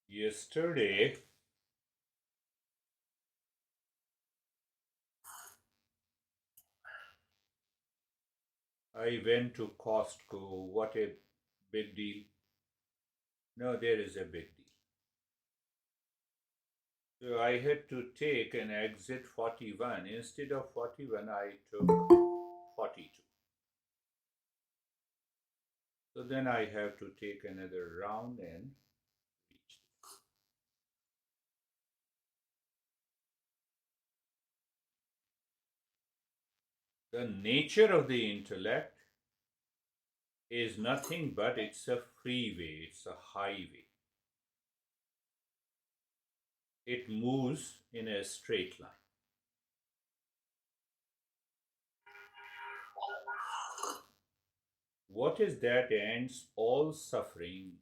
Yesterday, I went to Costco. What a big deal. No, there is a big deal. So I had to take an exit 41. Instead of 41, I took 42. So then I have to take another round and reach. The nature of the intellect is nothing but it's a freeway, it's a highway. It moves in a straight line. What is that ends all suffering?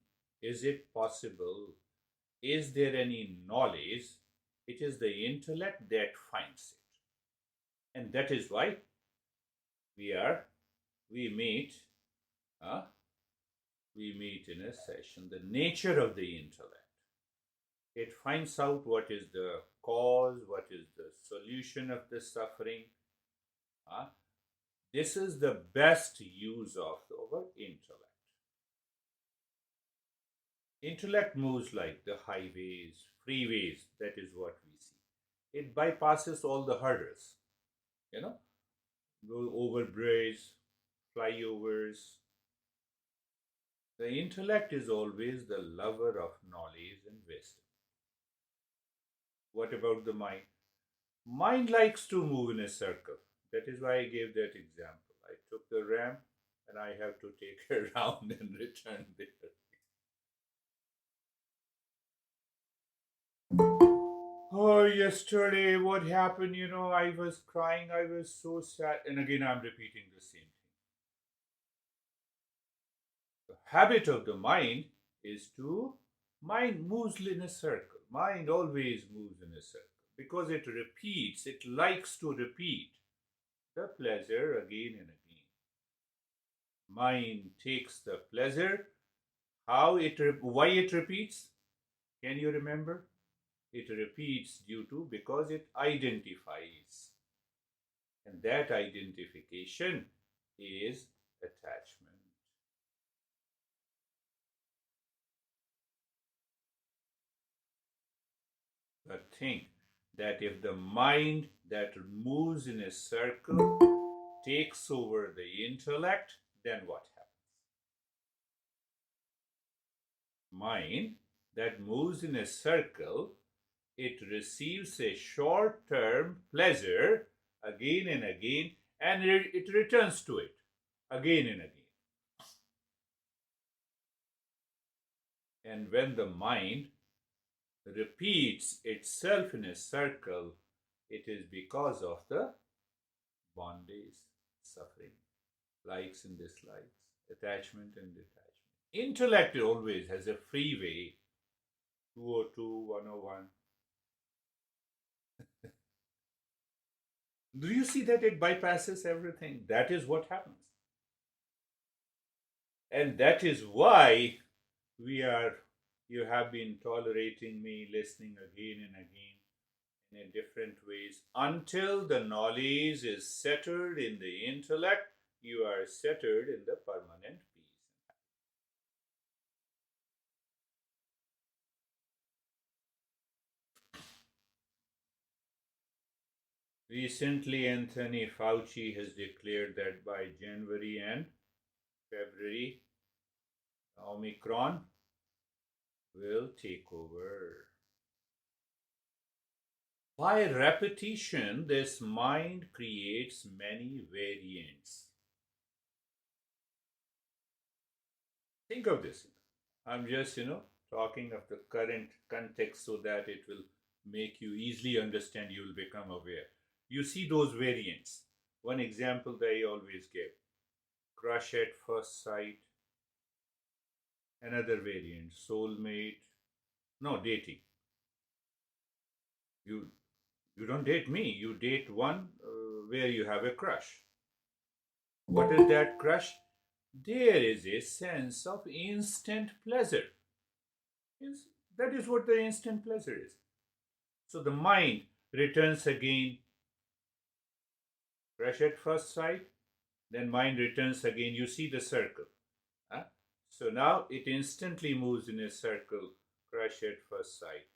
Is it possible? Is there any knowledge? It is the intellect that finds it. And that is why we are we meet uh, we meet in a session. The nature of the intellect. It finds out what is the cause, what is the solution of the suffering. Uh, this is the best use of our intellect. Intellect moves like the highways, freeways, that is what we see. It bypasses all the hurdles, you know, go over bridges, flyovers. The intellect is always the lover of knowledge and wisdom. What about the mind? Mind likes to move in a circle. That is why I gave that example. I took the ramp and I have to take a round and return there. Oh, yesterday, what happened? I was crying. I was so sad. And again, I'm repeating the same thing. The habit of the mind is to, mind moves in a circle. Mind always moves in a circle because it repeats, it likes to repeat the pleasure again and again. Mind takes the pleasure. Why it repeats? Can you remember? It repeats due to because it identifies. And that identification is attachment. But think that if the mind that moves in a circle takes over the intellect, then what happens? Mind that moves in a circle, it receives a short term pleasure again and again, and it returns to it again and again. And when the mind repeats itself in a circle, it is because of the bondage, suffering, likes and dislikes, attachment and detachment. Intellect always has a freeway 202, 101. Do you see that it bypasses everything? That is what happens. And that is why we are, you have been tolerating me, listening again and again in different ways. Until the knowledge is settled in the intellect, you are settled in the permanent peace. Recently, Anthony Fauci has declared that by January and February, Omicron will take over. By repetition, this mind creates many variants. Think of this. I'm just, talking of the current context so that it will make you easily understand, you will become aware. You see those variants. One example they always give crush at first sight, another variant, soulmate, no, dating. You you don't date me, you date one where you have a crush. What is that crush? there is a sense of instant pleasure. Is That is what the instant pleasure is. So the mind returns again, crush at first sight, then mind returns again. You see the circle. Huh? So now it instantly moves in a circle, crush at first sight.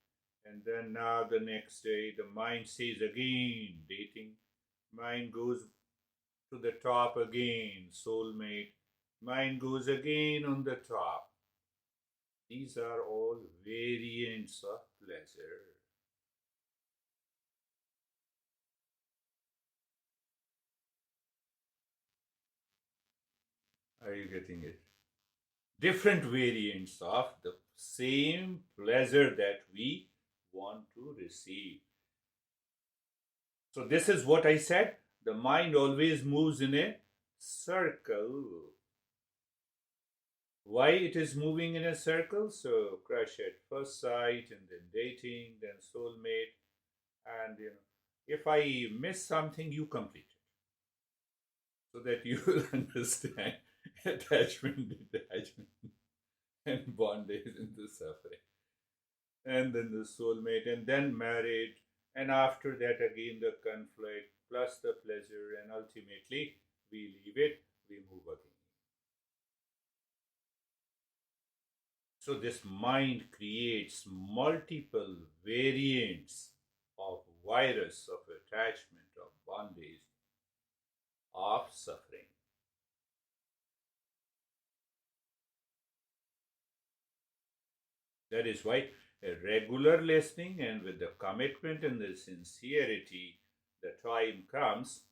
And then now the next day, the mind sees again dating. Mind goes to the top again, soulmate. Mind goes again on the top. These are all variants of pleasure. Are you getting it? Different variants of the same pleasure that we want to receive. So, this is what I said. The mind always moves in a circle. Why it is moving in a circle? So, crush at first sight, and then dating, then soulmate, and if I miss something, you complete it, so that you will understand attachment, detachment, and bondage and the suffering. And then the soulmate, and then married, and after that again the conflict, plus the pleasure, and ultimately we leave it, we move again. So this mind creates multiple variants of virus, of attachment, of bondage, of suffering. That is why a regular listening, and with the commitment and the sincerity, the time comes,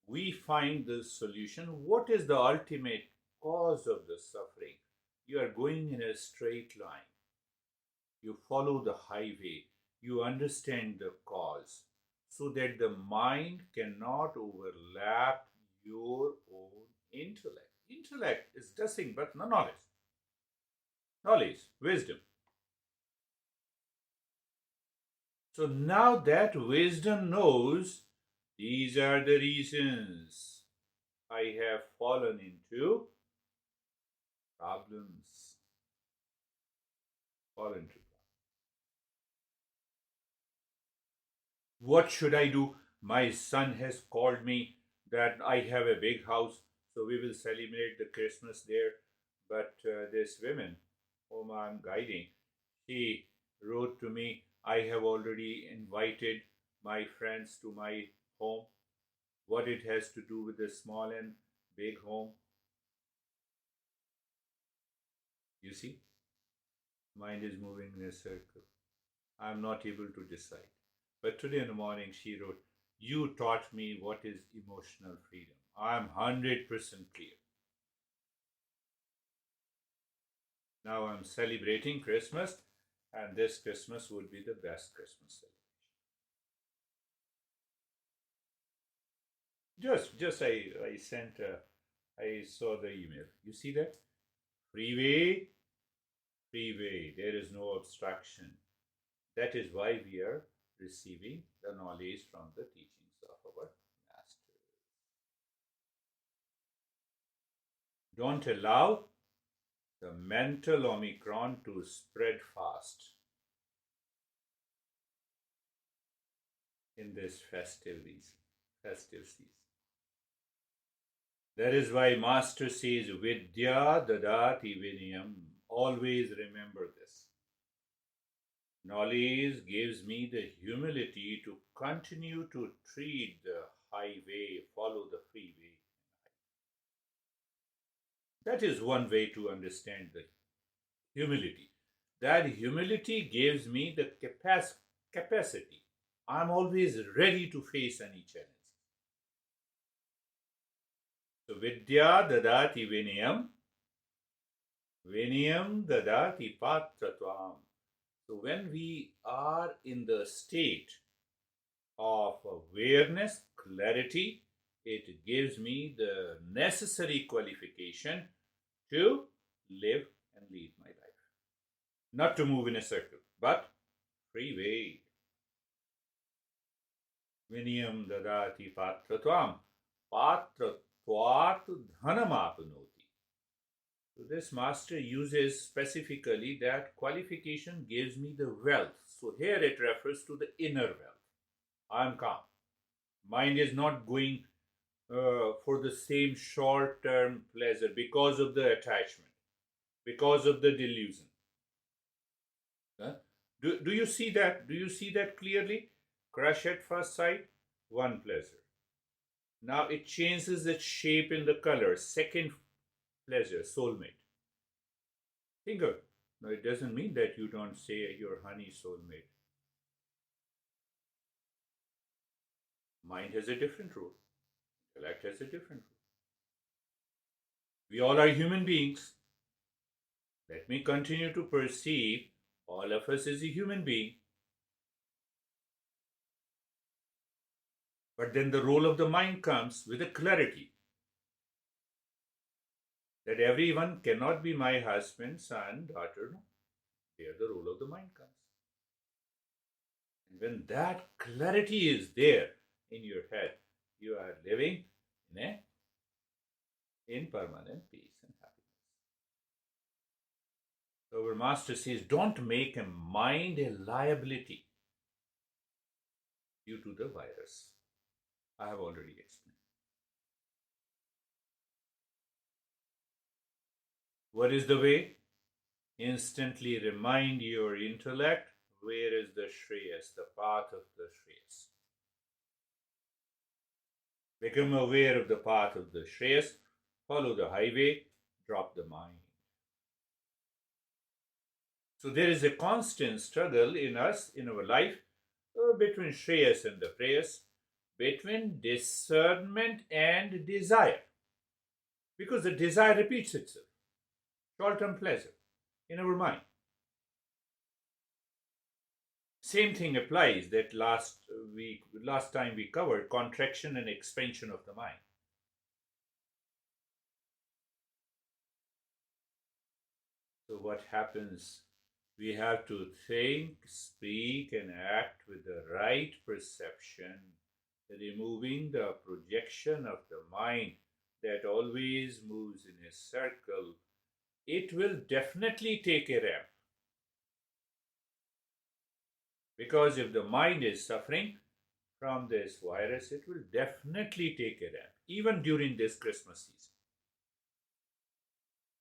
we find the solution. What is the ultimate cause of the suffering? You are going in a straight line. You follow the highway. You understand the cause so that the mind cannot overlap your own intellect. Intellect is nothing but knowledge. Knowledge, wisdom. So now that wisdom knows these are the reasons I have fallen into problems. Fallen into problems. What should I do? My son has called me that I have a big house, so we will celebrate the Christmas there. But this woman whom I'm guiding, she wrote to me, I have already invited my friends to my home. What it has to do with the small and big home? You see, mind is moving in a circle. I'm not able to decide. But today in the morning, she wrote, you taught me what is emotional freedom. I'm 100% clear. Now I'm celebrating Christmas, and this Christmas would be the best Christmas celebration. Just I sent, I saw the email. You see that? Freeway, freeway. There is no obstruction. That is why we are receiving the knowledge from the teachings of our master. Don't allow the mental Omicron to spread fast in this festive season. That is why Master says, Vidya dadati vinayam. Always remember this. Knowledge gives me the humility to continue to tread the highway, follow the freeway. That is one way to understand the humility. That humility gives me the capacity. I'm always ready to face any challenge. So, Vidya dadati vinayam, vinayam dadati patratvam. So, when we are in the state of awareness, clarity, it gives me the necessary qualification to live and lead my life. Not to move in a circle, but freeway. Vinayam dadati patratvam. Patratvat dhanam apnoti. So this master uses specifically that qualification gives me the wealth. So here it refers to the inner wealth. I am calm. Mind is not going for the same short term pleasure because of the attachment, because of the delusion. Huh? Do you see that? Do you see that clearly? Crush at first sight, one pleasure. Now it changes its shape in the color. Second pleasure, soulmate. Think of it. No, it doesn't mean that you don't say your honey soulmate. Mind has a different role. Intellect has a different role. We all are human beings. Let me continue to perceive all of us as a human being. But then the role of the mind comes with a clarity that everyone cannot be my husband, son, daughter. No. Here the role of the mind comes. And when that clarity is there in your head, you are living in permanent peace and happiness. So our master says, don't make a mind a liability due to the virus. I have already explained. What is the way? Instantly remind your intellect where is the Shreyas, the path of the Shreyas. Become aware of the path of the Shreyas, follow the highway, drop the mind. So there is a constant struggle in us, in our life, between Shreyas and the Preyas, between discernment and desire. Because the desire repeats itself, short term pleasure in our mind. Same thing applies that last time we covered contraction and expansion of the mind. So what happens? We have to think, speak, and act with the right perception, removing the projection of the mind that always moves in a circle. It will definitely take a ramp. Because if the mind is suffering from this virus, it will definitely take a ramp, even during this Christmas season.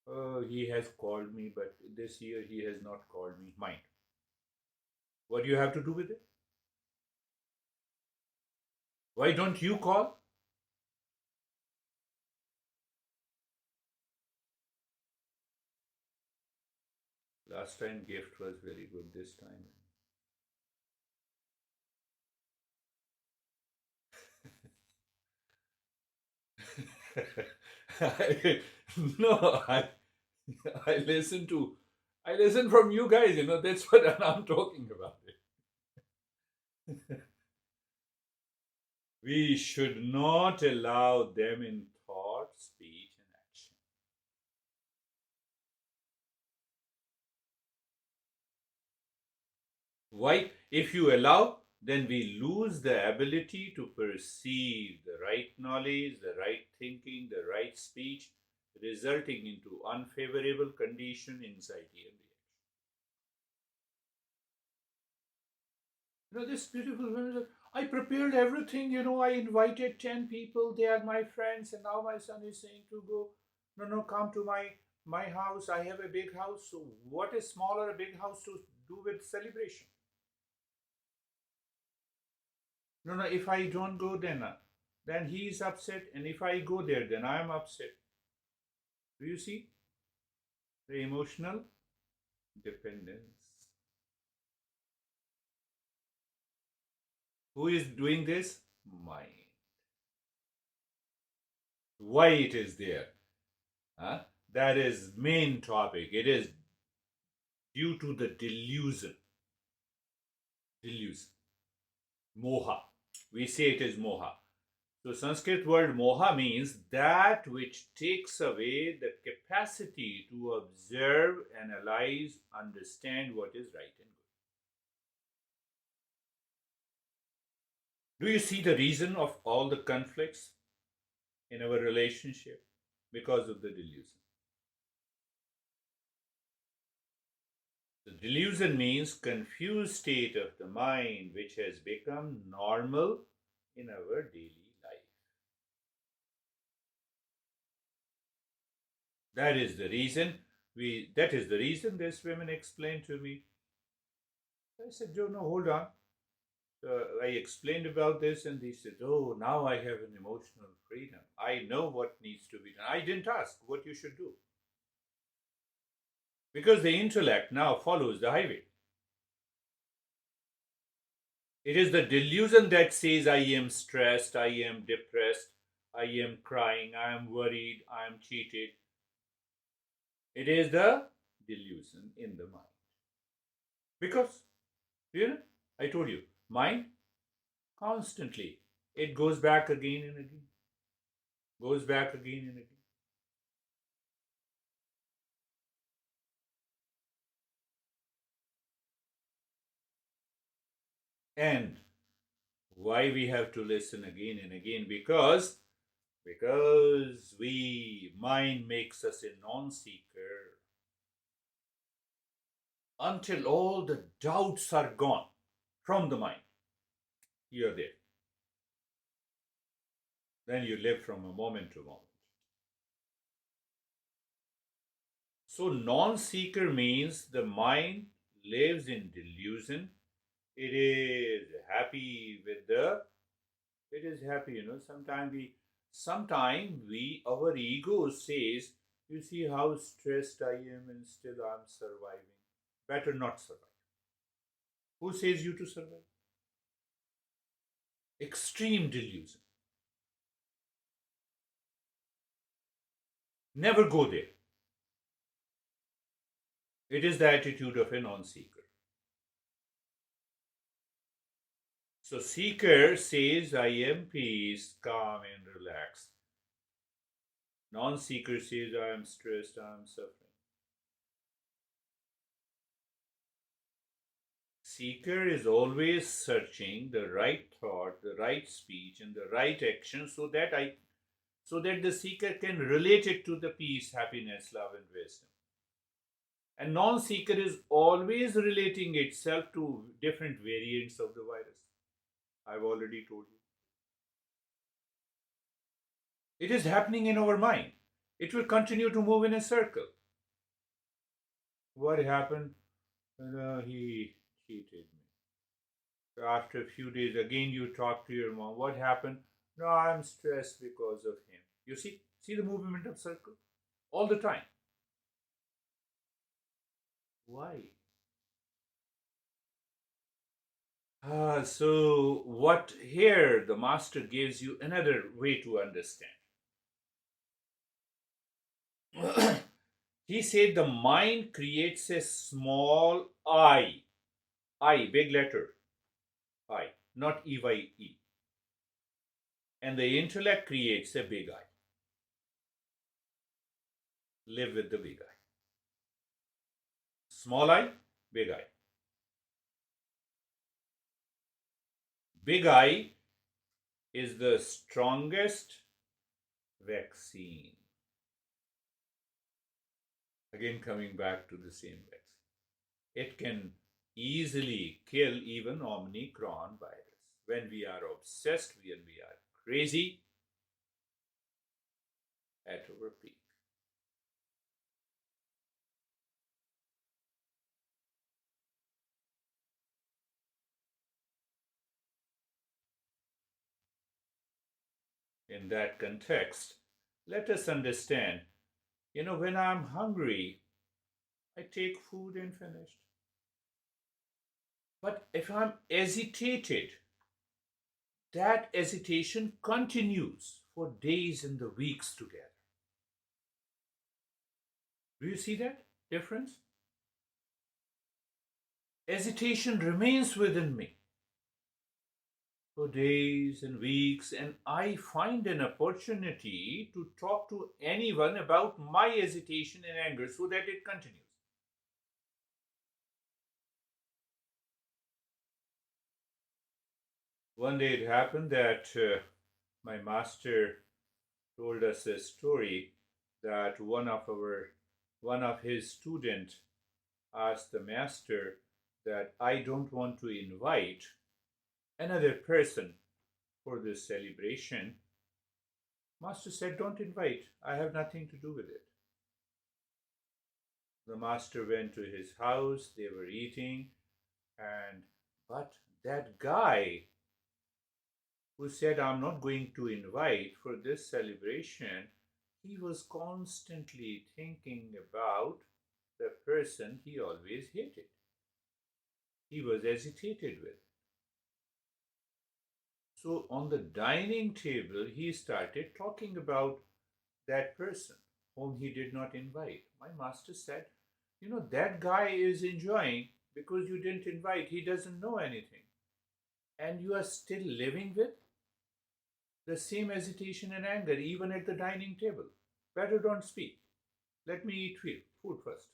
Oh, he has called me, but this year he has not called me. Mind. What do you have to do with it? Why don't you call? Last time gift was very good. This time. No, I listen to I listen from you guys, that's what I'm talking about. We should not allow them in thought, speech, and action. Why? If you allow, then we lose the ability to perceive the right knowledge, the right thinking, the right speech, resulting into unfavorable condition, anxiety, and reaction. This beautiful woman said, I prepared everything, I invited 10 people, they are my friends, and now my son is saying to go, no, come to my house. I have a big house. So what is small or a big house to do with celebration? No, if I don't go, then he is upset, and if I go there, then I am upset. Do you see the emotional dependence? Who is doing this? Mind. Why it is there? Huh? That is main topic. It is due to the delusion. Delusion. Moha. We say it is moha. So Sanskrit word moha means that which takes away the capacity to observe, analyze, understand what is right and good. Do you see the reason of all the conflicts in our relationship? Because of the delusion. Delusion means confused state of the mind which has become normal in our daily life. That is the reason this women explained to me. I said, "Oh no, hold on." I explained about this and they said, "Oh, now I have an emotional freedom. I know what needs to be done." I didn't ask what you should do. Because the intellect now follows the highway. It is the delusion that says, "I am stressed, I am depressed, I am crying, I am worried, I am cheated." It is the delusion in the mind. Because, you know, I told you, mind constantly, it goes back again and again, goes back again and again. And why we have to listen again and again? Because we mind makes us a non-seeker until all the doubts are gone from the mind. You're there. Then you live from a moment to moment. So non-seeker means the mind lives in delusion. It is happy with the it is happy, sometimes we our ego says, "You see how stressed I am and still I'm surviving. Better not survive." Who says you to survive? Extreme delusion. Never go there. It is the attitude of a non-seeker. So seeker says, "I am peace, calm and relaxed." Non-seeker says, "I am stressed, I am suffering." Seeker is always searching the right thought, the right speech, and the right action so that the seeker can relate it to the peace, happiness, love, and wisdom. And non-seeker is always relating itself to different variants of the virus. I've already told you. It is happening in our mind. It will continue to move in a circle. What happened? He cheated me. So after a few days, again you talk to your mom. What happened? No, I'm stressed because of him. You see the movement of circle all the time. Why? So what here the master gives you another way to understand. He said the mind creates a small I, big letter I, not EYE. And the intellect creates a big I. Live with the big I. Small I, big I. Big I is the strongest vaccine. Again, coming back to the same vaccine. It can easily kill even Omicron virus. When we are obsessed, when we are crazy at our peak. In that context, let us understand, when I'm hungry, I take food and finished. But if I'm agitated, that agitation continues for days and the weeks together. Do you see that difference? Agitation remains within me for days and weeks, and I find an opportunity to talk to anyone about my agitation and anger so that it continues. One day it happened that my master told us a story that one of his student asked the master that I don't want to invite another person for this celebration, master said, don't invite. I have nothing to do with it. The master went to his house, they were eating, but that guy who said, I'm not going to invite for this celebration, he was constantly thinking about the person he always hated. He was agitated with. So on the dining table, he started talking about that person whom he did not invite. My master said, that guy is enjoying because you didn't invite. He doesn't know anything. And you are still living with the same agitation and anger, even at the dining table. Better don't speak. Let me eat food first.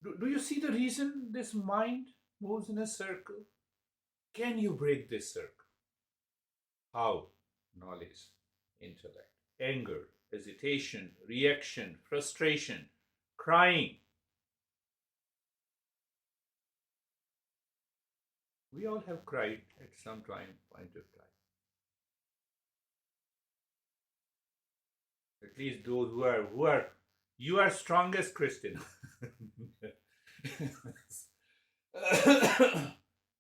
Do you see the reason this mind moves in a circle? Can you break this circle? How? Knowledge, intellect, anger, hesitation, reaction, frustration, crying. We all have cried at some point of time. At least those you are strongest Christian.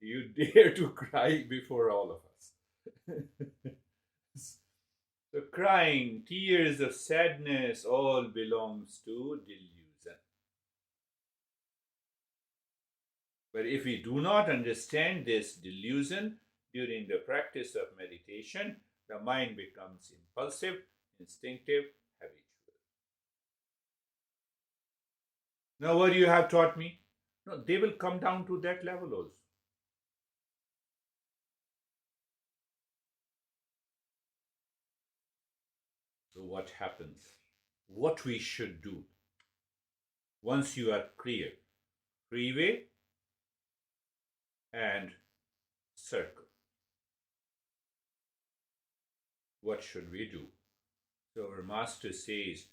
You dare to cry before all of us. So crying, tears of sadness, all belongs to delusion. But if we do not understand this delusion during the practice of meditation, the mind becomes impulsive, instinctive, habitual. Now, what you have taught me? No, they will come down to that level also. So, what happens? What we should do once you are clear? Freeway and circle. What should we do? So, our master says,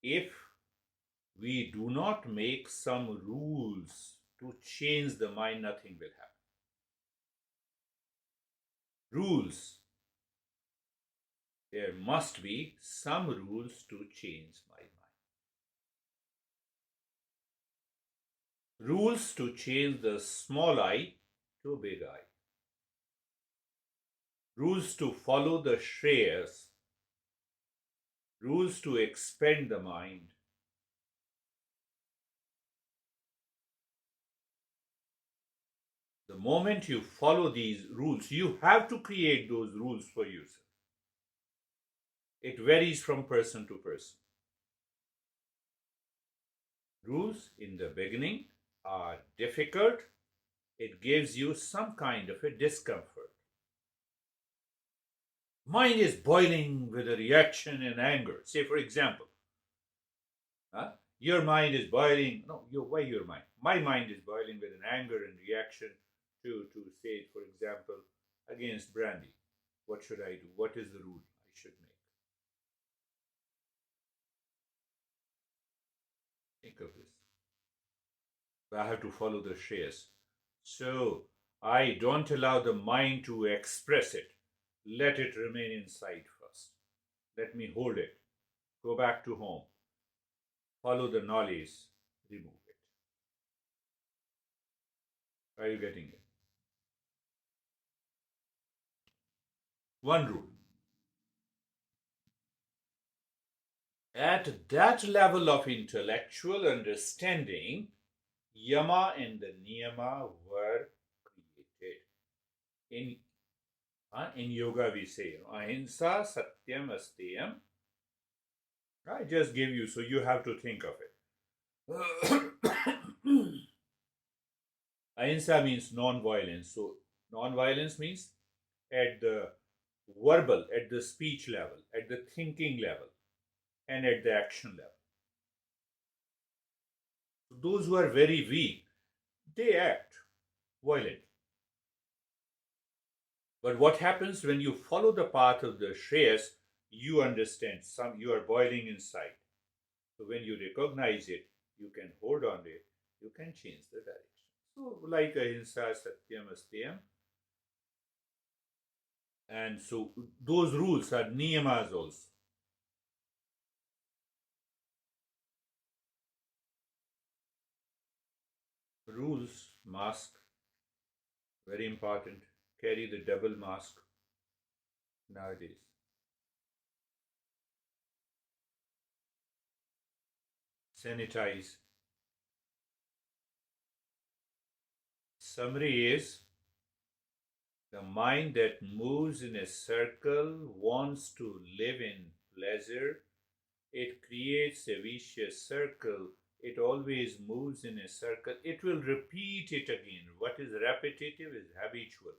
if we do not make some rules to change the mind, nothing will happen. Rules. There must be some rules to change my mind. Rules to change the small I to big I. Rules to follow the shreyas. Rules to expand the mind. The moment you follow these rules, you have to create those rules for yourself. It varies from person to person. Rules in the beginning are difficult. It gives you some kind of a discomfort. Mind is boiling with a reaction and anger. Say, for example, your mind is boiling. No, why your mind? My mind is boiling with an anger and reaction to say, for example, against brandy. What should I do? What is the rule I should make? Think of this. I have to follow the shreyas. So I don't allow the mind to express it. Let it remain inside first. Let me hold it. Go back to home. Follow the knowledge. Remove it. Are you getting it? One rule. At that level of intellectual understanding, Yama and the Niyama were created. In yoga, we say, Ahimsa, Satyam, Asteyam. I just give you, so you have to think of it. Ahimsa means non-violence. So, non-violence means at the verbal, at the speech level, at the thinking level, and at the action level. So those who are very weak, they act violent. But what happens when you follow the path of the shreyas, you understand you are boiling inside. So when you recognize it, you can hold on to it, you can change the direction. So, like ahimsa, satyam, asteyam, and so those rules are niyamas also. Rules, mask, very important. Carry the double mask nowadays. Sanitize. Summary is the mind that moves in a circle wants to live in pleasure. It creates a vicious circle. It always moves in a circle. It will repeat it again. What is repetitive is habitual.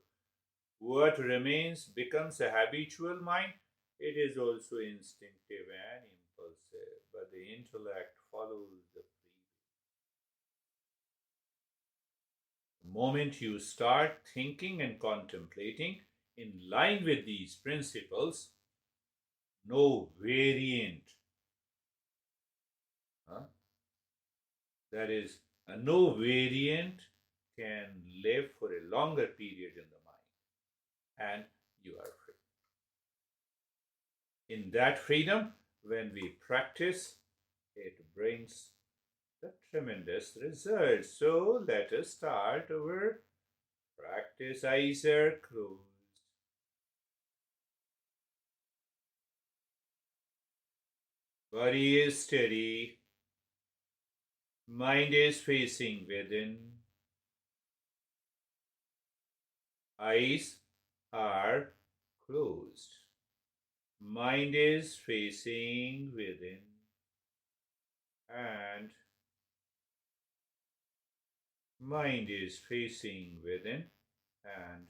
What remains becomes a habitual mind. It is also instinctive and impulsive, but the intellect follows the The moment you start thinking and contemplating in line with these principles, no variant, huh? that is, no variant can live for a longer period in the mind, and you are free. In that freedom, when we practice, it brings the tremendous results. So let us start our practice. Eyes are closed. Body is steady. Mind is facing within. Eyes are closed. Mind is facing within. And mind is facing within. And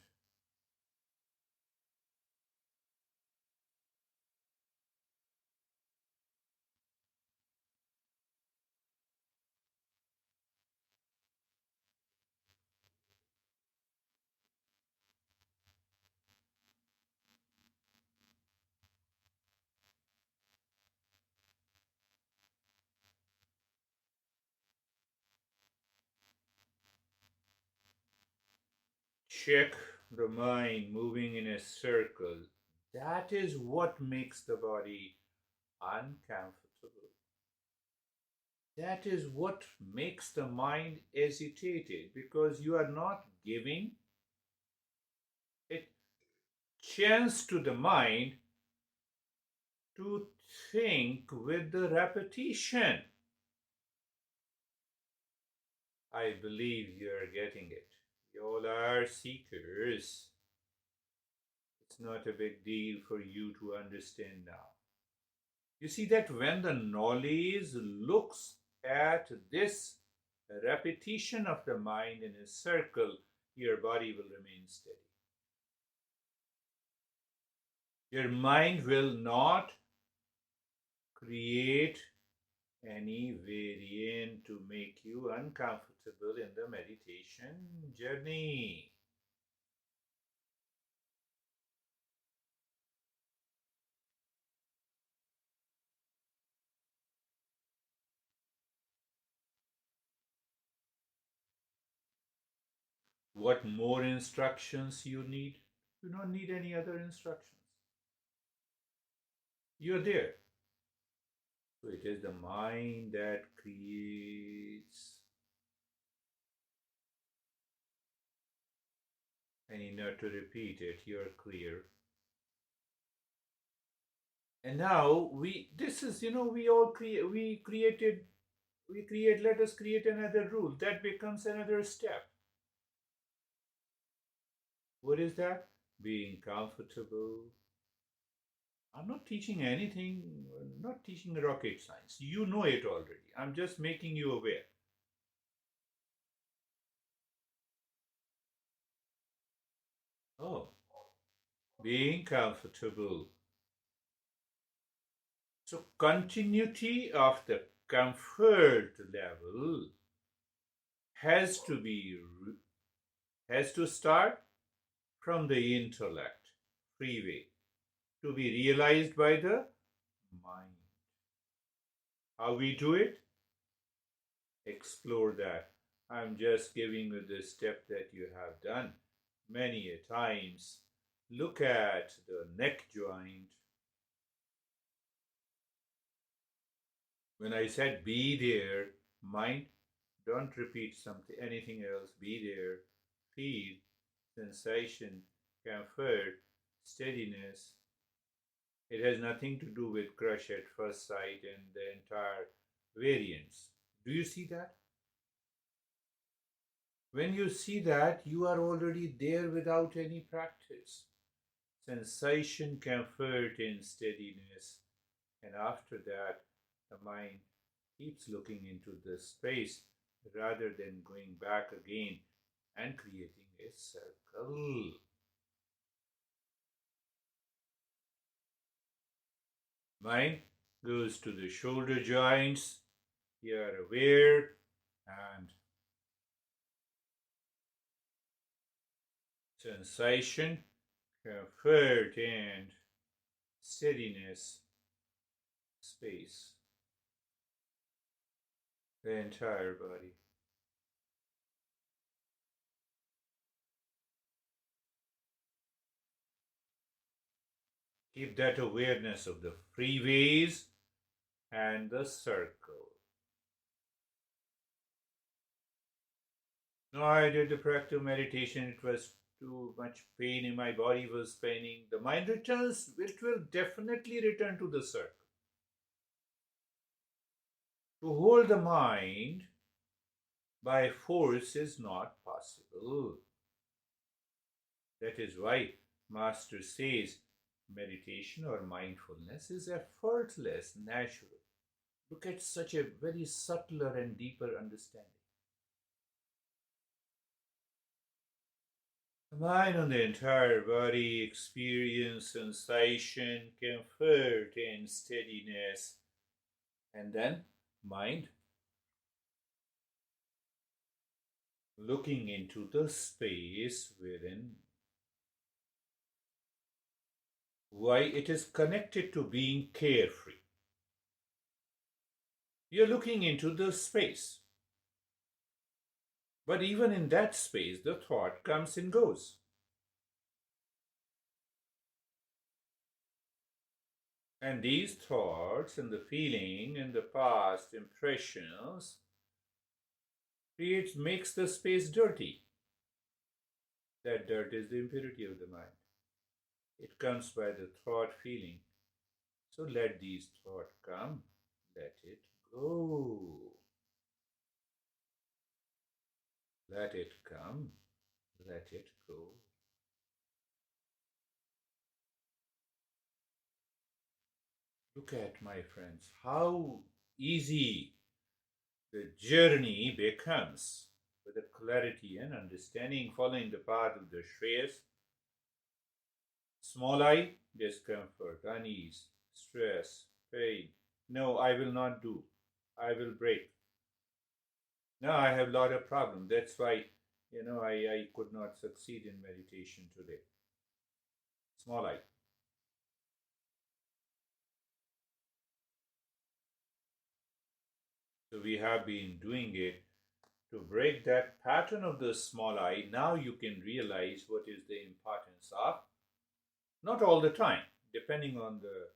check the mind moving in a circle. That is what makes the body uncomfortable. That is what makes the mind agitated, because you are not giving a chance to the mind to think with the repetition. I believe you are getting it. You all are seekers. It's not a big deal for you to understand now. You see that when the knowledge looks at this repetition of the mind in a circle, your body will remain steady. Your mind will not create any variant to make you uncomfortable in the meditation journey. What more instructions you need? You don't need any other instructions. You're there. So it is the mind that creates. And you need to repeat it, you're clear. And now this is, we all create, let us create another rule. That becomes another step. What is that? Being comfortable. I'm not teaching anything, not teaching rocket science. You know it already. I'm just making you aware. Oh, being comfortable. So, continuity of the comfort level has to be has to start from the intellect, free way, to be realized by the mind. How we do it? Explore that. I'm just giving you the step that you have done many a times. Look at the neck joint. When I said be there, mind, don't repeat something anything else. Be there. Feel sensation, comfort, steadiness. It has nothing to do with crush at first sight and the entire variance. Do you see that? When you see that, you are already there without any practice. Sensation, comfort, and steadiness. And after that, the mind keeps looking into the space rather than going back again and creating a circle. Mind goes to the shoulder joints. You are aware and sensation, comfort, and steadiness, space, the entire body. Keep that awareness of the freeways and the circle. No, I did the practice meditation. It was too much pain in my body was paining. The mind returns, it will definitely return to the circle. To hold the mind by force is not possible. That is why Master says meditation or mindfulness is effortless, natural. Look at such a very subtler and deeper understanding. The mind on the entire body experience sensation, comfort, and steadiness. And then mind looking into the space within. Why? It is connected to being carefree. You're looking into the space. But even in that space, the thought comes and goes. And these thoughts and the feeling and the past impressions makes the space dirty. That dirt is the impurity of the mind. It comes by the thought feeling. So let these thoughts come, let it go. Let it come, let it go. Look at, my friends, how easy the journey becomes with the clarity and understanding following the path of the Shreyas. Small I, discomfort, unease, stress, pain. No, I will not do. I will break. No, I have a lot of problems. That's why, I could not succeed in meditation today. Small I. So we have been doing it to break that pattern of the small I. Now you can realize what is the importance of, not all the time, depending on the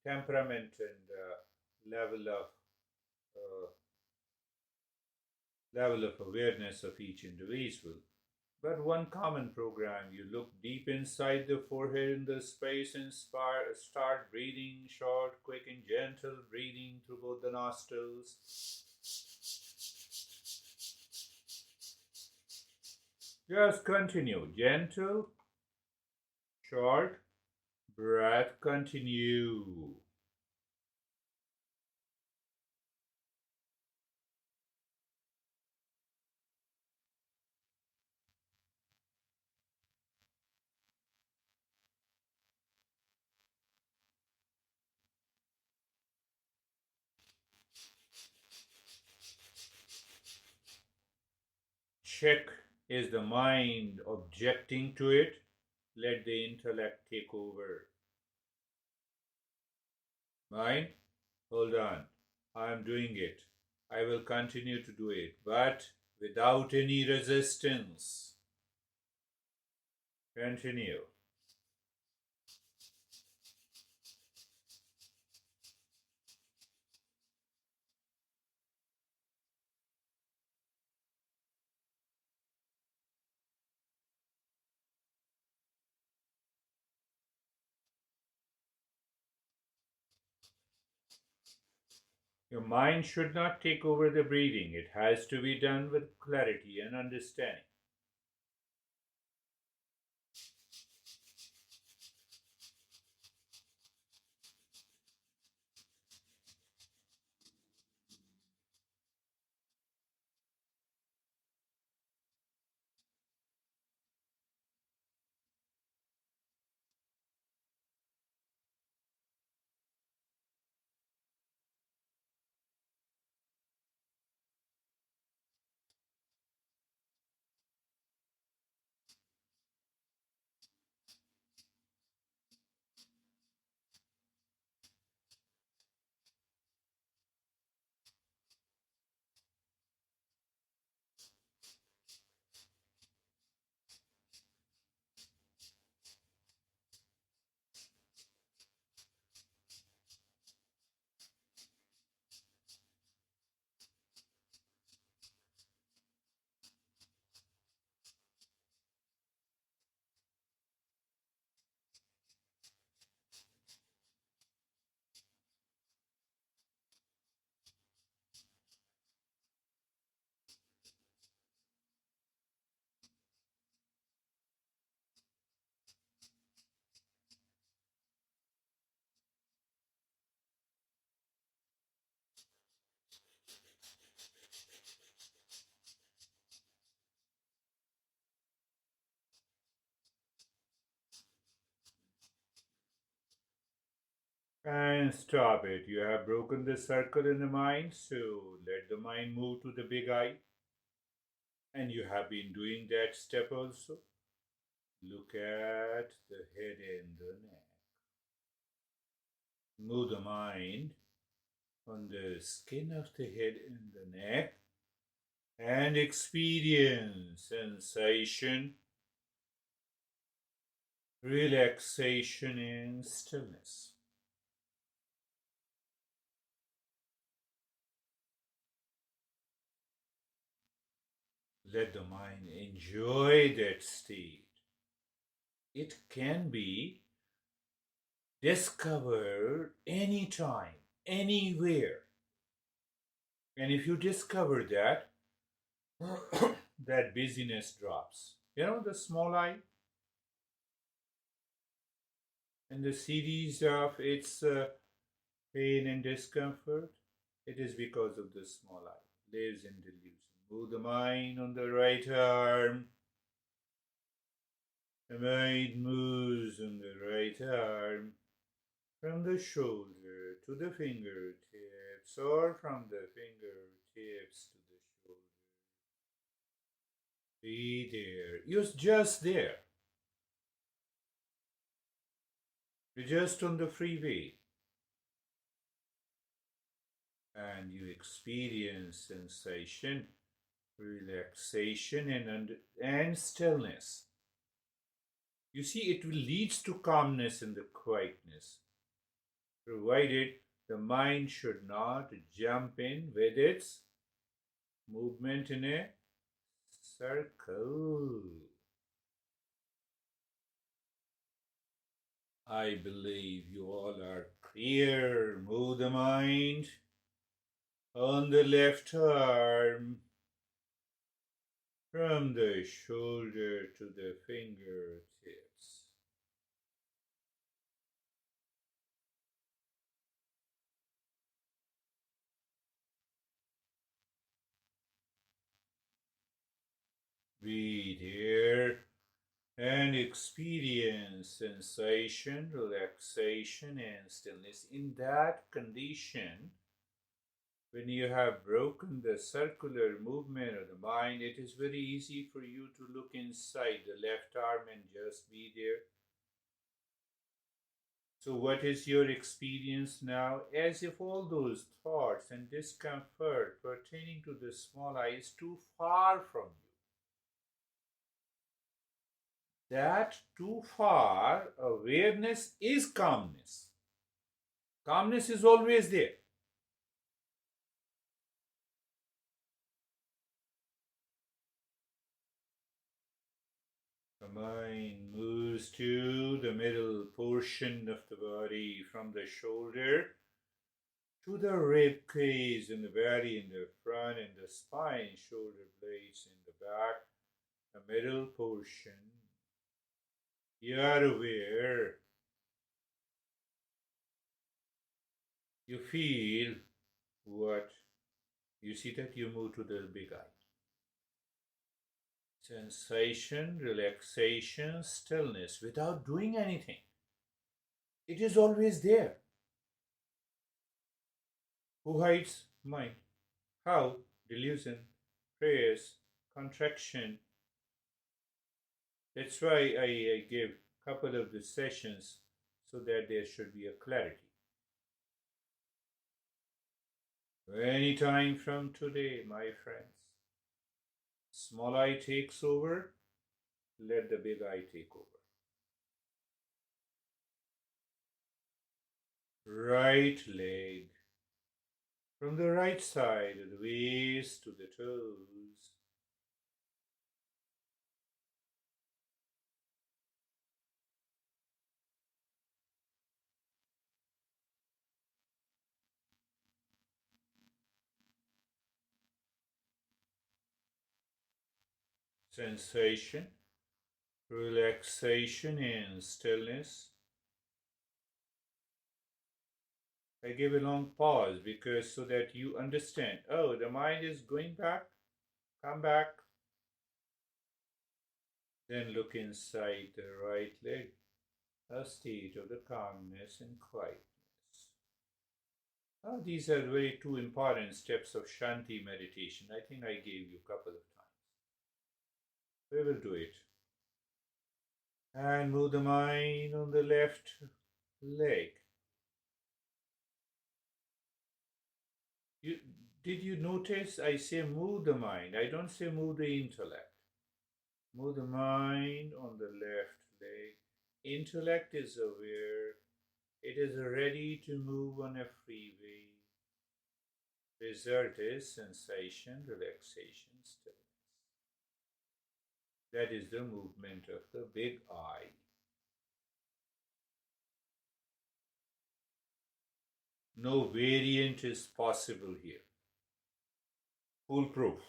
temperament and uh, level of awareness of each individual. But one common program, you look deep inside the forehead in the space and start breathing short, quick, and gentle breathing through both the nostrils. Just continue. Gentle, short breath. Continue. Check, is the mind objecting to it? Let the intellect take over. Mind, hold on. I am doing it. I will continue to do it, but without any resistance. Continue. Your mind should not take over the breathing. It has to be done with clarity and understanding. And stop it. You have broken the circle in the mind, so let the mind move to the big eye. And you have been doing that step also. Look at the head and the neck. Move the mind on the skin of the head and the neck and experience sensation, relaxation, and stillness. Let the mind enjoy that state. It can be discovered anytime, anywhere. And if you discover that, that busyness drops. You know, the small eye and the series of its pain and discomfort, it is because of the small eye. Lives in delusion. Move the mind on the right arm. The mind moves on the right arm from the shoulder to the fingertips, or from the fingertips to the shoulder. Be there. You're just there. You're just on the freeway. And you experience sensation, relaxation, and stillness. You see, it will leads to calmness and the quietness, provided the mind should not jump in with its movement in a circle. I believe you all are clear. Move the mind on the left arm from the shoulder to the fingertips. Be there and experience sensation, relaxation, and stillness. In that condition, when you have broken the circular movement of the mind, it is very easy for you to look inside the left arm and just be there. So, what is your experience now? As if all those thoughts and discomfort pertaining to the small I is too far from you. That too far awareness is calmness. Calmness is always there. The mind moves to the middle portion of the body from the shoulder to the rib cage and the belly in the front and the spine, shoulder blades in the back, the middle portion. You are aware. You feel what? You see that you move to the big eye. Sensation, relaxation, stillness without doing anything. It is always there. Who hides? Mind. How? Delusion, prayers, contraction. That's why I give a couple of the sessions so that there should be a clarity. Any time from today, my friends, small I takes over, let the big I take over. Right leg, from the right side of the waist to the toes. Sensation, relaxation, and stillness. I give a long pause because so that you understand. Oh, the mind is going back. Come back. Then look inside the right leg, a state of the calmness and quietness. These are very two important steps of Shanti meditation. I think I gave you a couple of times. We will do it. And move the mind on the left leg. You, did you notice I say move the mind? I don't say move the intellect. Move the mind on the left leg. Intellect is aware. It is ready to move on a freeway. Result is sensation, relaxation, stillness. That is the movement of the big I. No variant is possible here. Foolproof.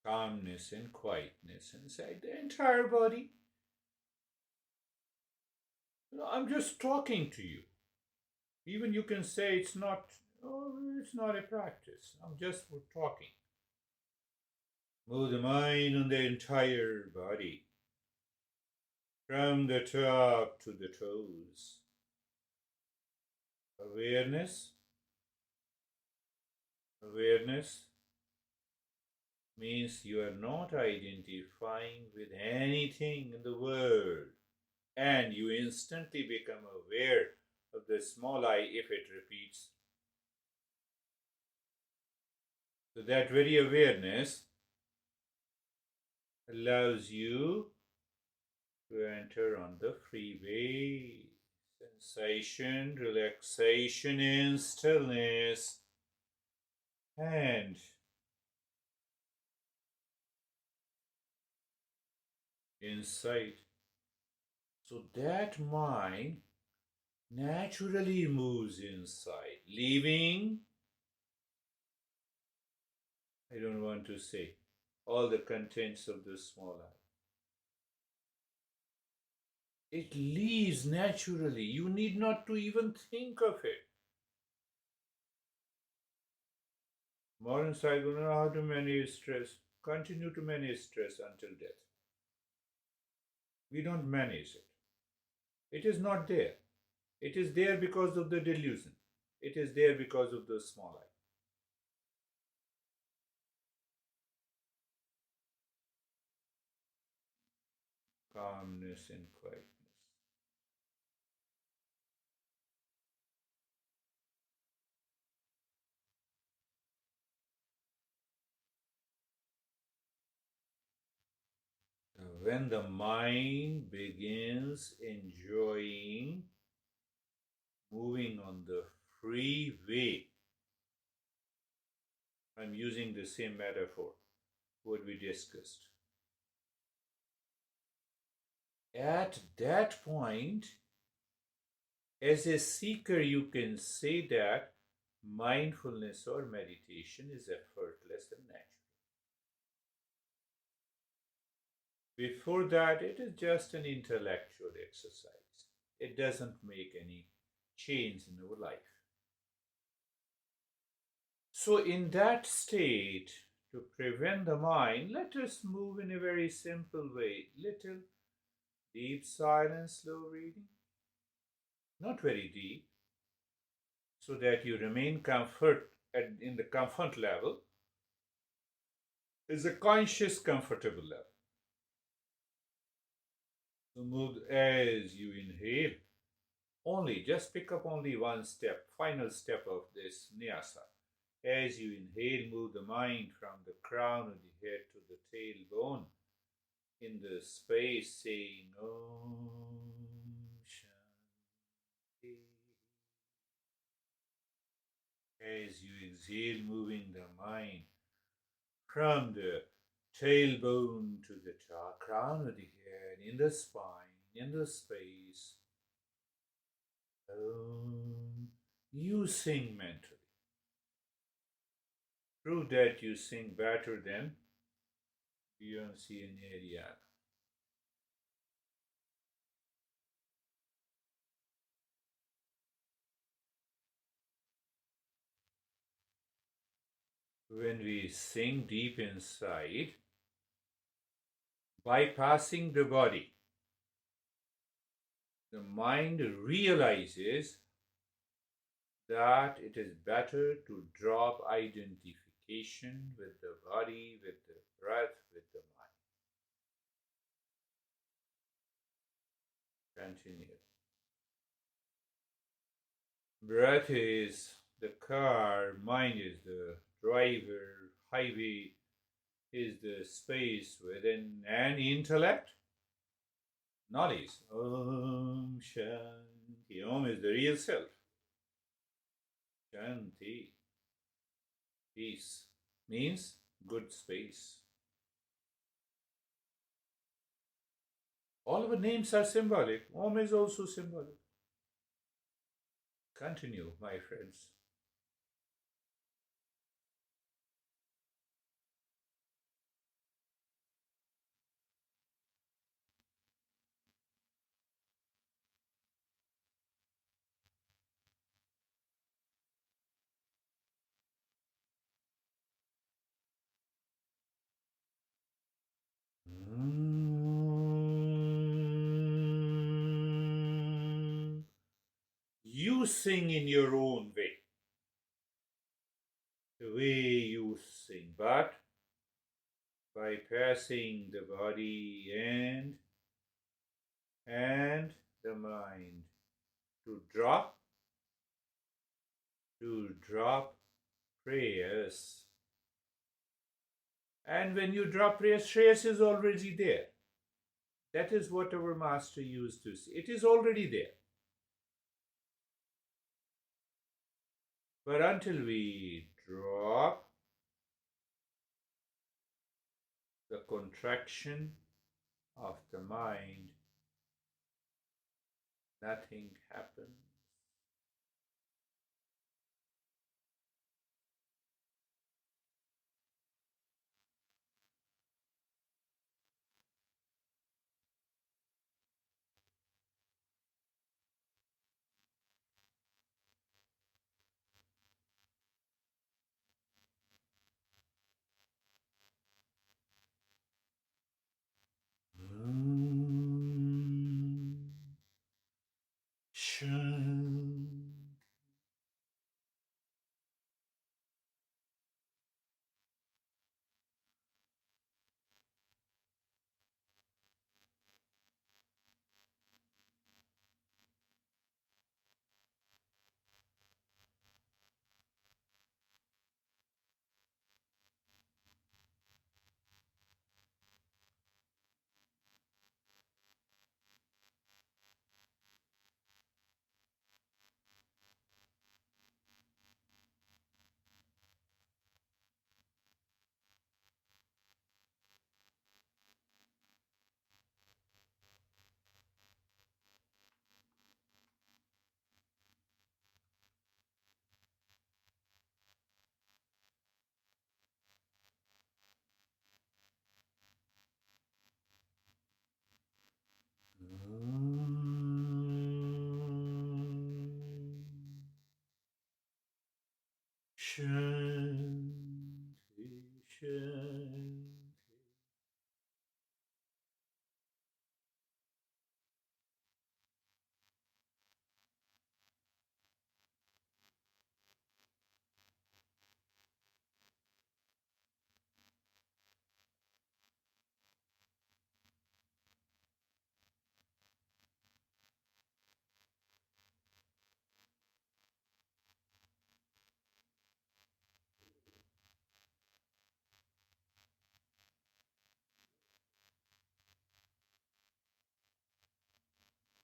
Calmness and quietness inside the entire body. I'm just talking to you. Even you can say it's not, oh, it's not a practice. I'm just talking. Move the mind on the entire body, from the top to the toes. Awareness, awareness means you are not identifying with anything in the world, and you instantly become aware of the small I if it repeats. So that very awareness allows you to enter on the freeway. Sensation, relaxation, and stillness. And insight. So that mind naturally moves inside, leaving, I don't want to say, all the contents of the small I. It leaves naturally. You need not to even think of it. Modern science will know how to manage stress, continue to manage stress until death. We don't manage it. It is not there. It is there because of the delusion. It is there because of the small I. calmness and quietness. When the mind begins enjoying moving on the free way, I'm using the same metaphor what we discussed. At that point, as a seeker, you can say that mindfulness or meditation is effortless and natural. Before that, it is just an intellectual exercise. It doesn't make any change in our life. So, in that state, to prevent the mind, let us move in a very simple way. Little deep silence, slow breathing, not very deep, so that you remain in the comfort level is a conscious, comfortable level. So move as you inhale. Only just pick up only one step, final step of this nyasa. As you inhale, move the mind from the crown of the head to the tailbone in the space, saying Om Shanti. As you exhale, moving the mind from the tailbone to the crown of the head, in the spine, in the space. You sing mentally. Prove that you sing better than Beyonce and Ariana. When we sing deep inside, bypassing the body, the mind realizes that it is better to drop identification with the body, with the breath, with the mind. Continue. Breath is the car, mind is the driver, highway is the space within, and intellect, knowledge. Om Shanti. Om is the real self. Shanti. Peace means good space. All our names are symbolic. Om is also symbolic. Continue, my friends. You sing in your own way, the way you sing, but bypassing the body and the mind to drop prayers. And when you drop prayers, Shreyas is already there. That is what our master used to say. It is already there. But until we drop the contraction of the mind, nothing happens. Shanti. Shanti, Shanti.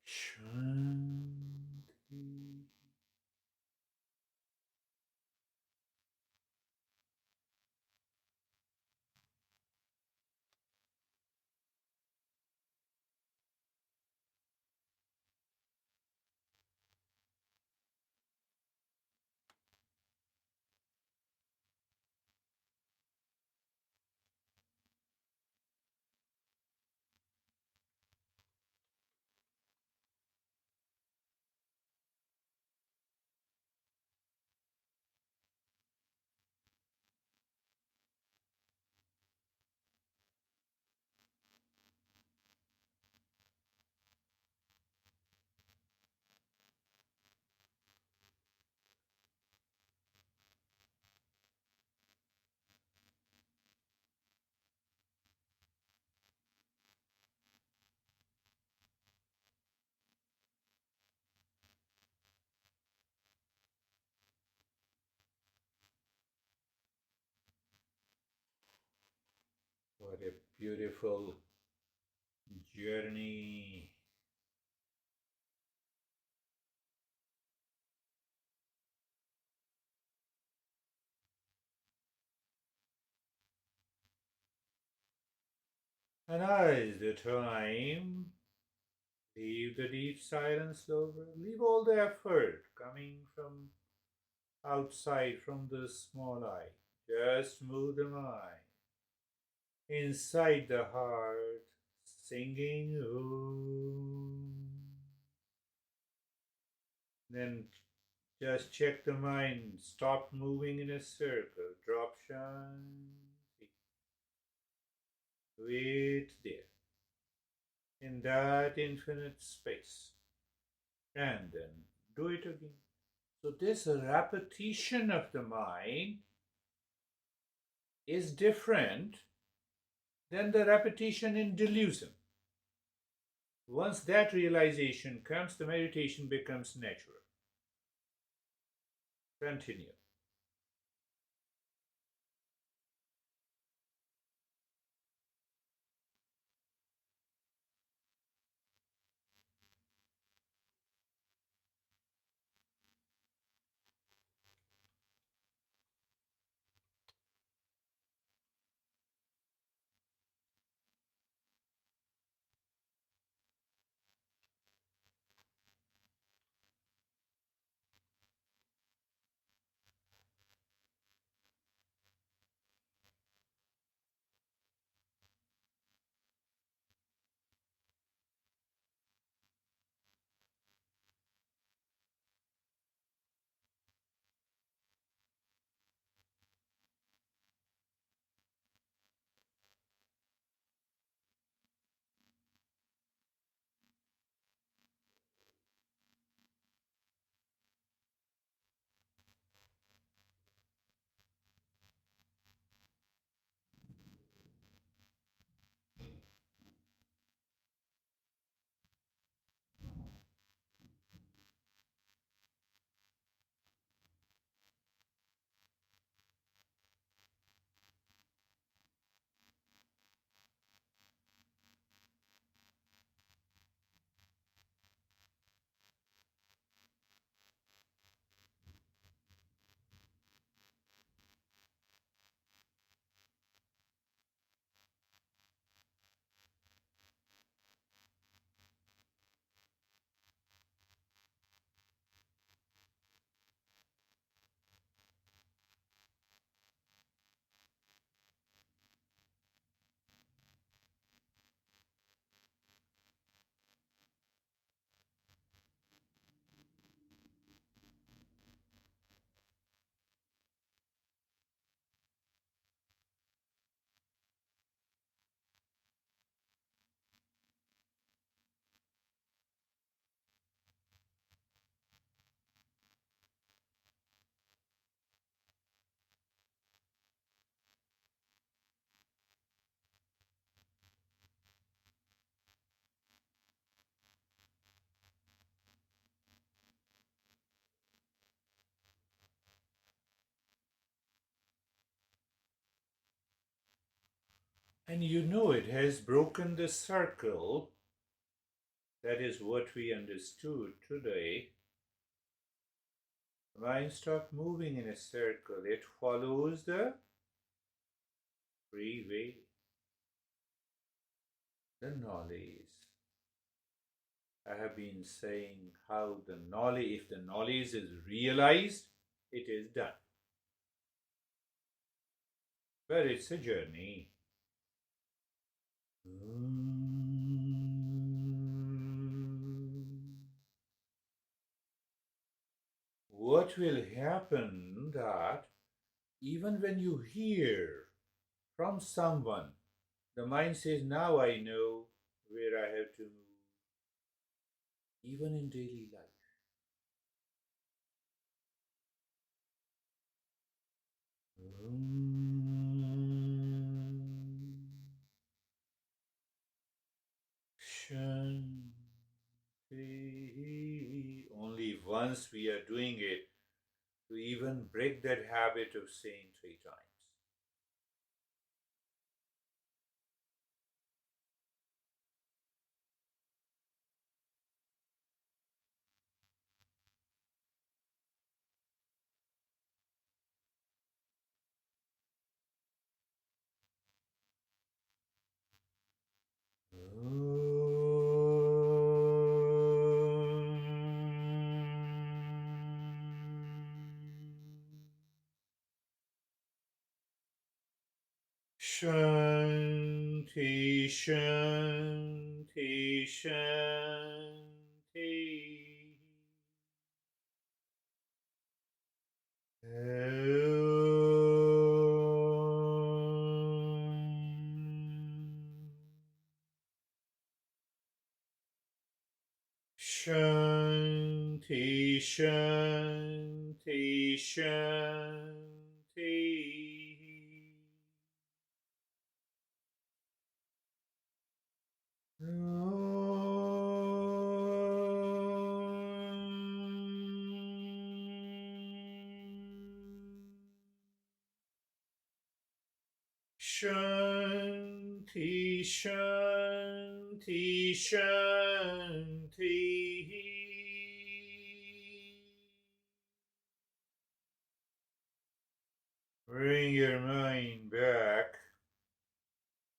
Shanti. What a beautiful journey. And now is the time. Leave the deep silence over. Leave all the effort coming from outside from the small eye. Just move the mind inside the heart, singing Om. Then just check the mind. Stop moving in a circle. Drop Shanti. Wait there in that infinite space. And then do it again. So, this repetition of the mind is different than the repetition in delusion. Once that realization comes, the meditation becomes natural. Continue. And you know it has broken the circle. That is what we understood today. The mind stops moving in a circle. It follows the free way, the knowledge. I have been saying how the knowledge, if the knowledge is realized, it is done. But it's a journey. What will happen that even when you hear from someone, the mind says, now I know where I have to move, even in daily life. Shanti. Only once we are doing it to even break that habit of saying 3 times. Shanti, Shanti, Shanti. Shanti, Shanti, Shanti. Shanti, Shanti, Shanti. Bring your mind back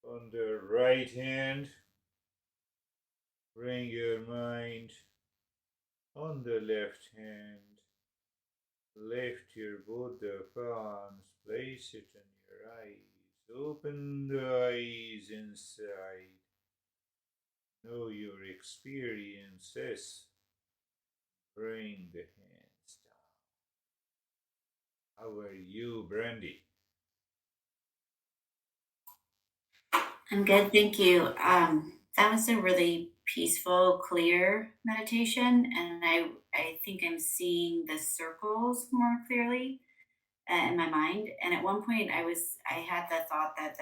on the right hand. Bring your mind on the left hand. Lift your both the palms. Place it on your eyes. Open the eyes inside. Know your experiences. Bring the hands down. How are you, Brandy? I'm good, thank you. That was a really peaceful, clear meditation, and I think I'm seeing the circles more clearly in my mind. And at one point, I had the thought that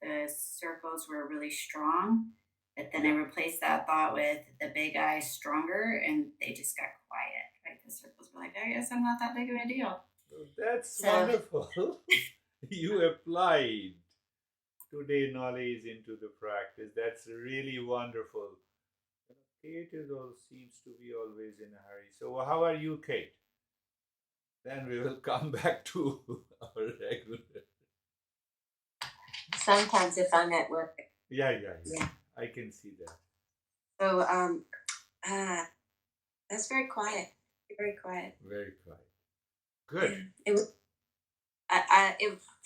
the circles were really strong, but then I replaced that thought with the big eyes stronger, and they just got quiet. Right, the circles were like, I guess I'm not that big of a deal. That's So wonderful. You applied today knowledge into the practice. That's really wonderful. Kate is all seems to be always in a hurry. So how are you, Kate? Then we will come back to our regular. Sometimes if I'm at work. Yeah. I can see that. So that's very quiet. Very quiet. Very quiet. Good. It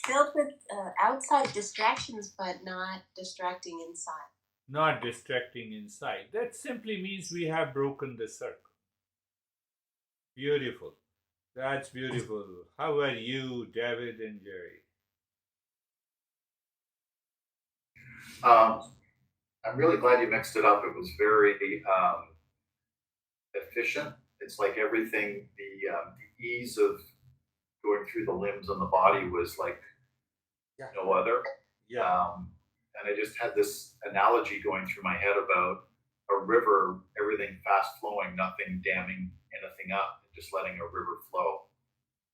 filled with outside distractions, but not distracting inside. Not distracting inside. That simply means we have broken the circle. Beautiful. That's beautiful. How are you, David and Jerry? I'm really glad you mixed it up. It was very efficient. It's like everything, the ease of going through the limbs on the body was like no other. And I just had this analogy going through my head about a river, everything fast flowing, nothing damming anything up, just letting a river flow.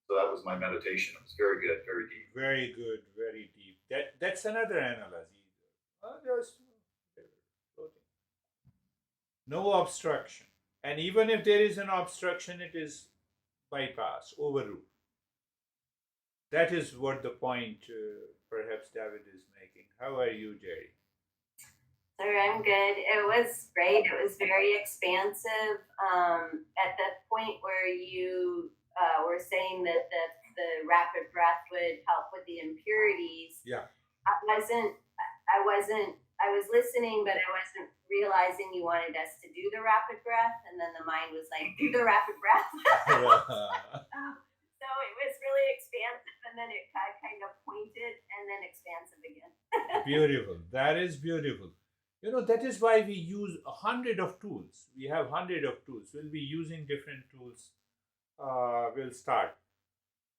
So that was my meditation. It was very good, very deep. Very good, very deep. That's another analogy. Just floating. No obstruction. And even if there is an obstruction, it is bypassed, overruled. That is what the point perhaps David is making. How are you, Jerry? Sir, I'm good. It was great. It was very expansive. At the point where you were saying that the rapid breath would help with the impurities. Yeah. I was listening, but I wasn't realizing you wanted us to do the rapid breath, and then the mind was like, do the rapid breath. So it was really expansive, and then it kind of pointed, and then expansive again. Beautiful. That is beautiful. You know, that is why we use 100 of tools. We have 100 of tools. We'll be using different tools. We'll start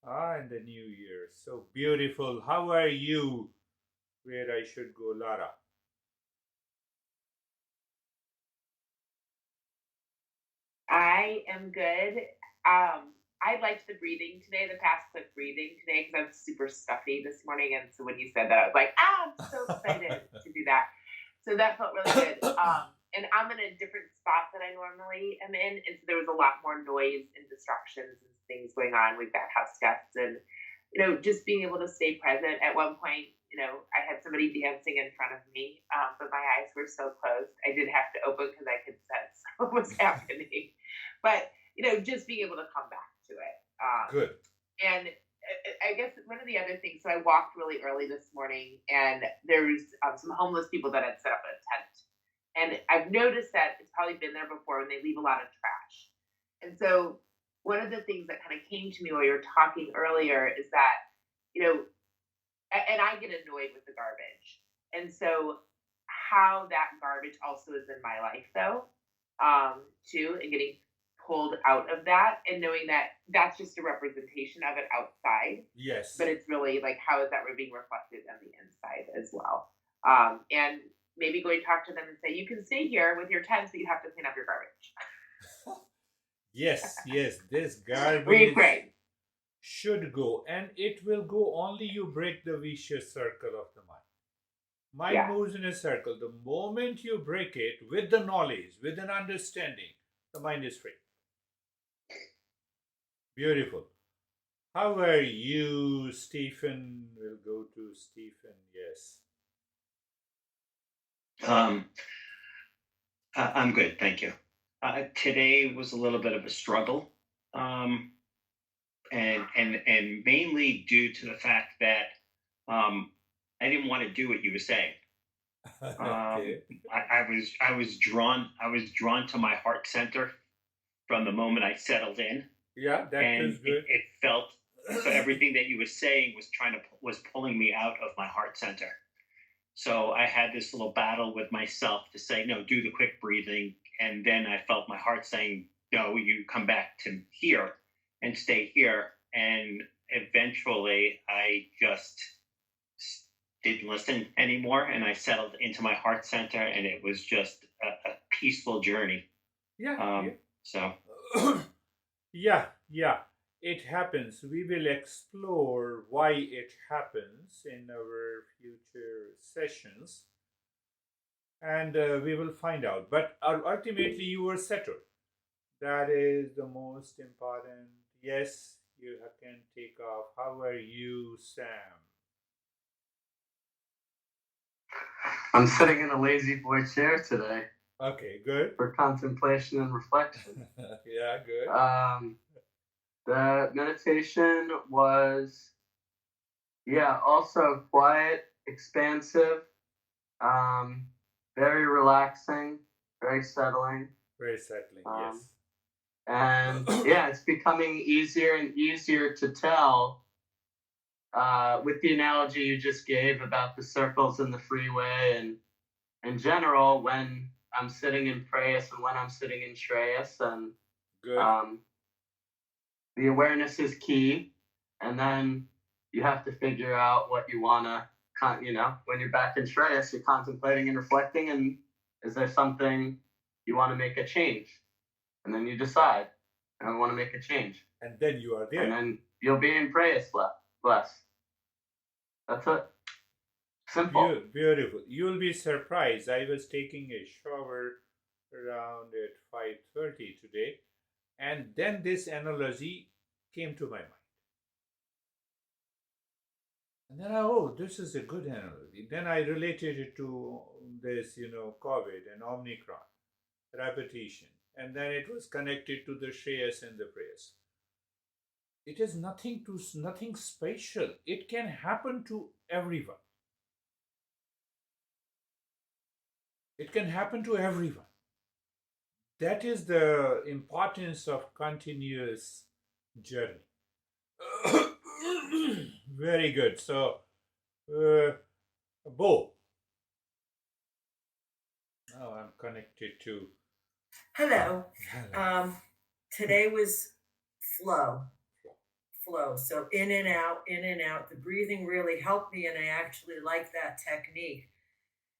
in the new year. So beautiful. How are you? Where I should go, Lara? I am good. I liked the breathing today, the past quick breathing today, because I'm super stuffy this morning. And so when you said that, I was like, I'm so excited to do that. So that felt really good. And I'm in a different spot than I normally am in. And so there was a lot more noise and distractions and things going on. We've got house guests and, just being able to stay present. At one point, I had somebody dancing in front of me, but my eyes were so closed. I did have to open because I could sense what was happening. But, just being able to come back to it. Good. And I guess one of the other things, so I walked really early this morning, and there's some homeless people that had set up a tent. And I've noticed that it's probably been there before, and they leave a lot of trash. And so one of the things that kind of came to me while you were talking earlier is that, and I get annoyed with the garbage. And so how that garbage also is in my life, though, too, and getting pulled out of that and knowing that that's just a representation of it outside. Yes. But it's really like, how is that being reflected on the inside as well? And maybe go and talk to them and say, you can stay here with your tents, but you have to clean up your garbage. Yes. This garbage Reframe. should go, and it will go only you break the vicious circle of the mind. Mind moves in a circle. The moment you break it with the knowledge, with an understanding, the mind is free. Beautiful. How are you, Stephen? We'll go to Stephen. Yes. I'm good, thank you. Today was a little bit of a struggle, and mainly due to the fact that I didn't want to do what you were saying. Okay. I was drawn to my heart center from the moment I settled in. Yeah, that is good. It felt so everything that you were saying was pulling me out of my heart center. So I had this little battle with myself to say, no, do the quick breathing. And then I felt my heart saying, no, you come back to here and stay here. And eventually I just didn't listen anymore. And I settled into my heart center, and it was just a peaceful journey. So. Yeah. It happens. We will explore why it happens in our future sessions, and we will find out. But ultimately, you were settled. That is the most important. Yes, you can take off. How are you, Sam? I'm sitting in a lazy boy chair today. Okay, good. For contemplation and reflection. Yeah, good. The meditation was, also quiet, expansive, very relaxing, very settling. Very settling, yes. And it's becoming easier and easier to tell with the analogy you just gave about the circles in the freeway, and in general, when I'm sitting in Prayas and when I'm sitting in Shreyas, and good. The awareness is key, and then you have to figure out what you want to, when you're back in Shreyas, you're contemplating and reflecting, and is there something you want to make a change? And then you decide, I want to make a change. And then you are there. And then you'll be in Prayas less. That's it. Simple. Beautiful. You'll be surprised. I was taking a shower around at 5:30 today, and then this analogy came to my mind. And then this is a good analogy. Then I related it to this, COVID and Omicron, repetition. And then it was connected to the Shreyas and the Prayas. It is nothing special. It can happen to everyone. It can happen to everyone. That is the importance of continuous journey. Very good. So, Bo. Now I'm connected to. Hello. Today was flow. So in and out, in and out. The breathing really helped me, and I actually like that technique.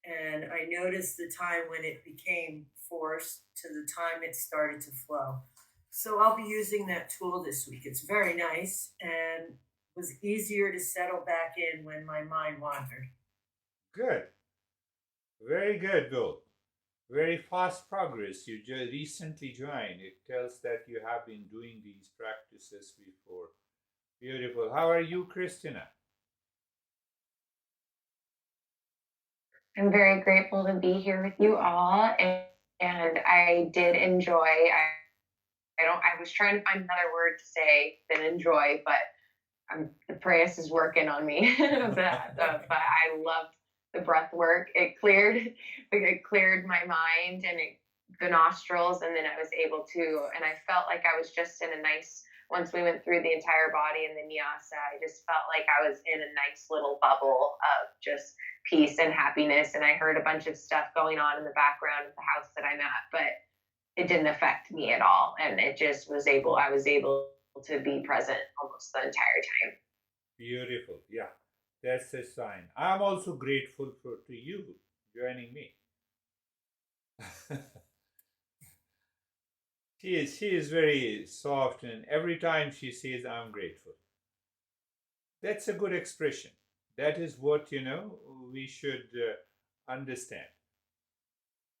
And I noticed the time when it became forced to the time it started to flow. So I'll be using that tool this week. It's very nice and was easier to settle back in when my mind wandered. Good. Very good, Bill. Very fast progress. You just recently joined. It tells that you have been doing these practices before. Beautiful. How are you, Christina? I'm very grateful to be here with you all, and I did enjoy. I was trying to find another word to say than enjoy, but the prayas is working on me. But I loved the breath work. It cleared my mind and the nostrils, and then I was able to, and I felt like I was just in a nice. Once we went through the entire body and the nyasa, I just felt like I was in a nice little bubble of just peace and happiness. And I heard a bunch of stuff going on in the background of the house that I'm at, but it didn't affect me at all. And it just I was able to be present almost the entire time. Beautiful. Yeah, that's a sign. I'm also grateful to you joining me. She is very soft, and every time she says, I'm grateful. That's a good expression. That is what, we should understand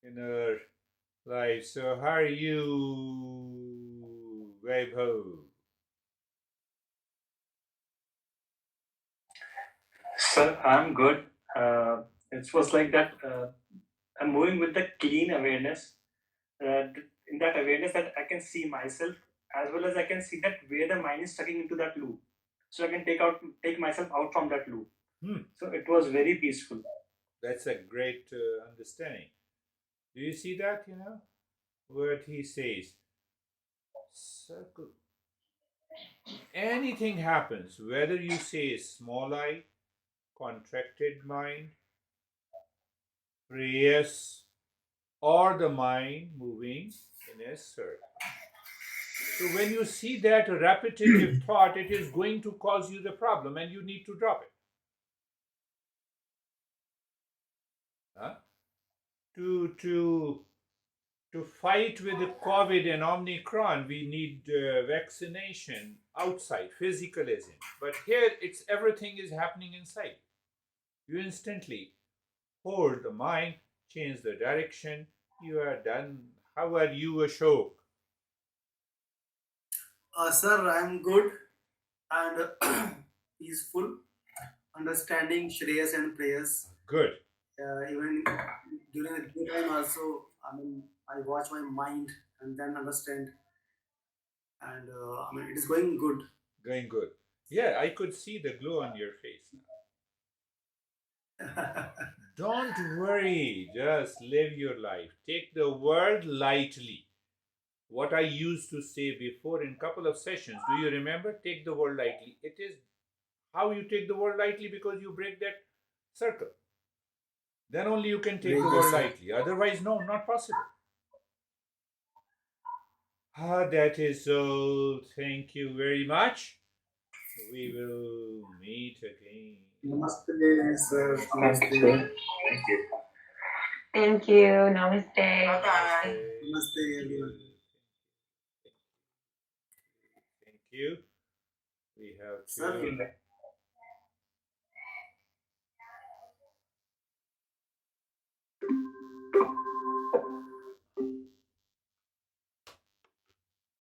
in our life. So, how are you, Vaibhav? Sir, I'm good. It was like that. I'm moving with the clean awareness. In that awareness that I can see myself as well as I can see that where the mind is stuck into that loop. So I can take myself out from that loop. So it was very peaceful. That's a great understanding. Do you see that, what he says? Circle. Anything happens, whether you say small I, contracted mind, prayers, or the mind moving in a circle. So when you see that repetitive thought, it is going to cause you the problem and you need to drop it. To fight with the COVID and Omicron, we need vaccination outside, physical isn't. But here, everything is happening inside. You instantly hold the mind, change the direction. You are done. How are you, Ashok? Sir, I'm good and peaceful, understanding Shreyas and prayers. Good. Even during the daytime also, I watch my mind and then understand. And it is going good. Going good. Yeah, I could see the glow on your face now. Don't worry, just live your life. Take the world lightly. What I used to say before in a couple of sessions, do you remember? Take the world lightly. It is how you take the world lightly, because you break that circle. Then only you can take the world lightly. Otherwise, no, not possible. That is all. Thank you very much. We will meet again. Namaste, sir. Namaste. Thank you. Thank you. Namaste. Bye-bye. Namaste, everyone. Thank you. We have Sir,